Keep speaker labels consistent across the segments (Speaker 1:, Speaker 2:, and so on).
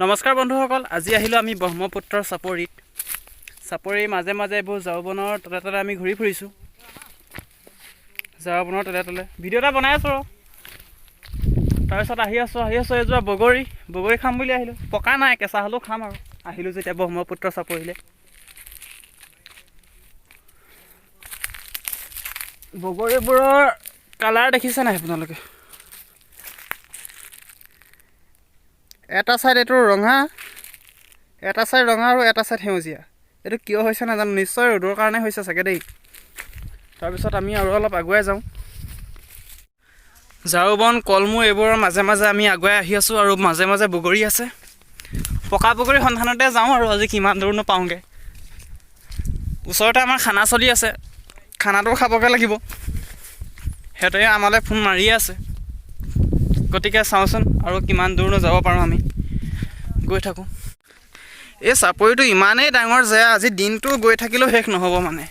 Speaker 1: নমস্কাৰ বন্ধুসকল, আজি আহিলো আমি ব্ৰহ্মপুত্ৰৰ চাপৰিত। চাপৰিৰ মাজে মাজে এইবোৰ ঝাৰুবনৰ তলে তলে আমি ঘূৰি ফুৰিছোঁ। ঝাৰুবনৰ তলে তলে ভিডিঅ' এটা বনাই আছোঁ। তাৰপিছত আহি আছোঁ এযোৰা বগৰী খাম বুলি আহিলোঁ। পকা নাই, কেঁচা হ'লেও খাম আৰু আহিলোঁ যেতিয়া ব্ৰহ্মপুত্ৰ চাপৰিলে। বগৰীবোৰৰ কালাৰ দেখিছে নাই আপোনালোকে? এটা চাইড এইটো ৰঙা, এটা চাইড ৰঙা আৰু এটা চাইড সেউজীয়া। এইটো কিয় হৈছে নাজানো, নিশ্চয় ৰ'দৰ কাৰণে হৈছে চাগে দেই। তাৰপিছত আমি আৰু অলপ আগুৱাই যাওঁ। ঝাৰুবন, কলমৌ এইবোৰৰ মাজে মাজে আমি আগুৱাই আহি আছোঁ আৰু মাজে মাজে বগৰী আছে। পকা বগৰীৰ সন্ধানতে যাওঁ আৰু আজি কিমান দূৰনো পাওঁগৈ। ওচৰতে আমাৰ খানা চলি আছে, খানাটো খাবগৈ লাগিব। সিহঁতে আমালৈ ফোন মাৰিয়ে আছে, গতিকে চাওঁচোন আৰু কিমান দূৰনো যাব পাৰোঁ। আমি গৈ থাকোঁ। এই চাপৰিটো ইমানেই ডাঙৰ যে আজি দিনটো গৈ থাকিলেও শেষ নহ'ব। মানে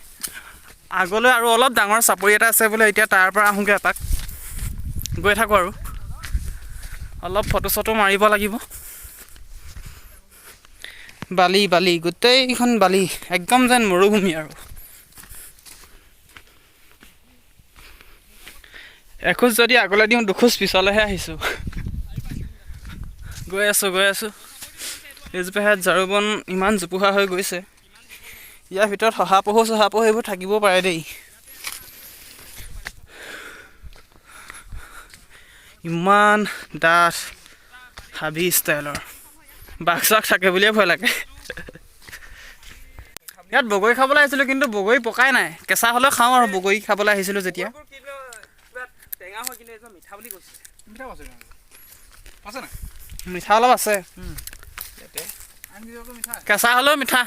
Speaker 1: আগলৈ আৰু অলপ ডাঙৰ চাপৰি এটা আছে বোলে, এতিয়া তাৰ পৰা আহোঁগৈ এপাক। গৈ থাকোঁ আৰু অলপ ফটো চটো মাৰিব লাগিব। বালি গোটেইখন বালি, একদম যেন মৰুভূমি আৰু। এখোজ যদি আগলৈ দিওঁ, দুখোজ পিছলৈহে আহিছোঁ। গৈ আছোঁ। এইজোপাহেঁত ঝাৰুবন ইমান জোপোহা হৈ গৈছে। ইয়াৰ ভিতৰত শহাপহু এইবোৰ থাকিব পাৰে দেই। ইমান ডাঠ হাবি ষ্টাইলৰ, বাঘ চাঘ থাকে বুলিয়ে ভয় লাগে। ইয়াত বগৰী খাবলৈ আহিছিলোঁ, কিন্তু বগৰী পকাই নাই। কেঁচা হ'লেও খাওঁ আৰু বগৰী খাবলৈ আহিছিলোঁ যেতিয়া। মিঠা অলপ আছে, কেঁচা হ'লেও মিঠা।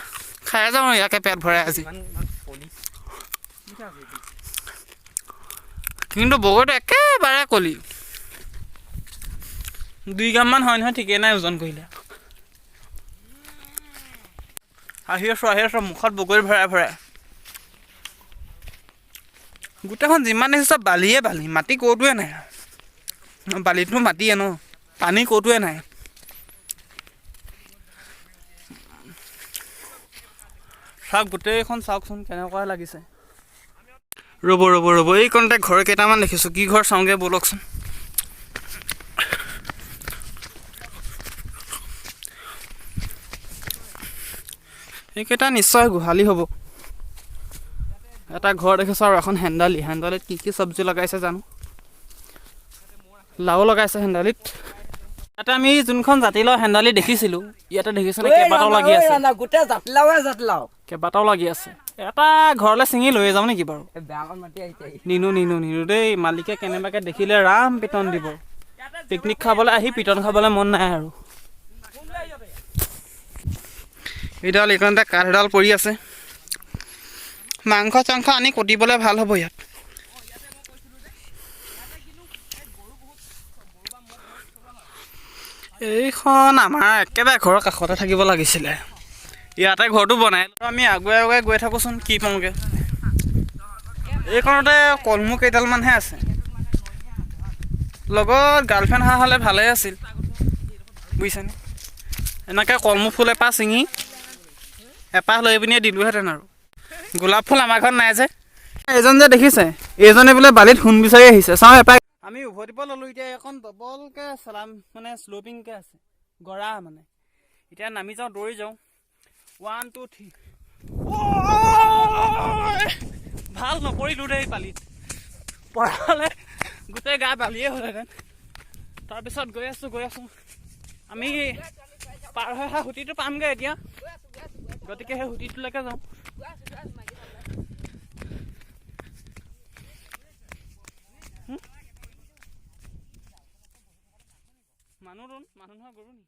Speaker 1: খাই যাওঁ আৰু ইয়াকে পেট ভৰাই আজি। কিন্তু বগৰীটো একেবাৰে কলি। 2 গ্ৰামমান হয় নহয়, ঠিকেই নাই ওজন কৰিলে। আহি আছোঁ মুখত বগৰী ভৰাই। গোটেইখন যিমান দেখিছোঁ চব বালিয়ে বালি, মাটি ক'তোৱে নাই। বালিটো মাটিয়ে ন, পানী ক'তোৱে নাই। চাওক গোটেইখন, চাওকচোন কেনেকুৱা লাগিছে। ৰ'ব এইকণতে ঘৰ কেইটামান দেখিছোঁ। কি ঘৰ চাওঁগৈ ব'লকচোন। এইকেইটা নিশ্চয় গোহালি হ'ব। এটা ঘৰ দেখিছোঁ আৰু এখন হেন্দালিত কি চব্জি লগাইছে জানো। লাও লগাইছে হেন্দালিত। ইয়াতে আমি যোনখন জাতিলাও হেন্দালি দেখিছিলোঁ, ইয়াতে দেখিছোঁ কেইবাটাও লাগি আছে। কেইবাটাও লাগি আছে। এটা ঘৰলৈ ছিঙি লৈ যাওঁ নেকি বাৰু? নিনো দেই। মালিকে কেনেবাকৈ দেখিলে ৰাম পিটন দিব। পিকনিক খাবলৈ আহি পিটন খাবলৈ মন নাই আৰু। এইডাল এইকণতে কাঠ এডাল পৰি আছে। মাংস চাংস আনি কুটিবলৈ ভাল হ'ব ইয়াত। এইখন আমাৰ একেবাৰে ঘৰৰ কাষতে থাকিব লাগিছিলে। ইয়াতে ঘৰটো বনাই আমি আগুৱাই গৈ থাকোঁচোন, কি পাওঁগৈ। এইখনতে কলমৌ কেইডালমানহে আছে। লগত গাৰ্লফ্ৰেণ্ড অহা হ'লে ভালেই আছিল, বুজিছেনে। এনেকৈ কলমৌ ফুল এপাহ ছিঙি এপাহ লৈ পিনিয়ে দিলোঁহেঁতেন আৰু। গোলাপ ফুল আমাৰ ঘৰত নাই যে। এইজন যে দেখিছে, এইজনে বোলে বালিত সোণ বিচাৰি আহিছে। চাওঁ এপাহ। আমি উভতিব ল'লোঁ এতিয়া। এখন ডবলকৈ মানে শ্ল'পিংকৈ আছে, গৰা মানে। এতিয়া নামি যাওঁ, দৌৰি যাওঁ। 1 2 3। ভাল নপৰিলোঁ দেই বালিত। পৰা হ'লে গোটেই গা বালিয়ে হ'লহেঁতেন। তাৰপিছত গৈ আছোঁ। আমি পাৰ হৈ অহা সুঁতিটো পামগৈ এতিয়া, গতিকে সেই সুঁতিটোলৈকে যাওঁ। মানুহ নহয় গৰু নি?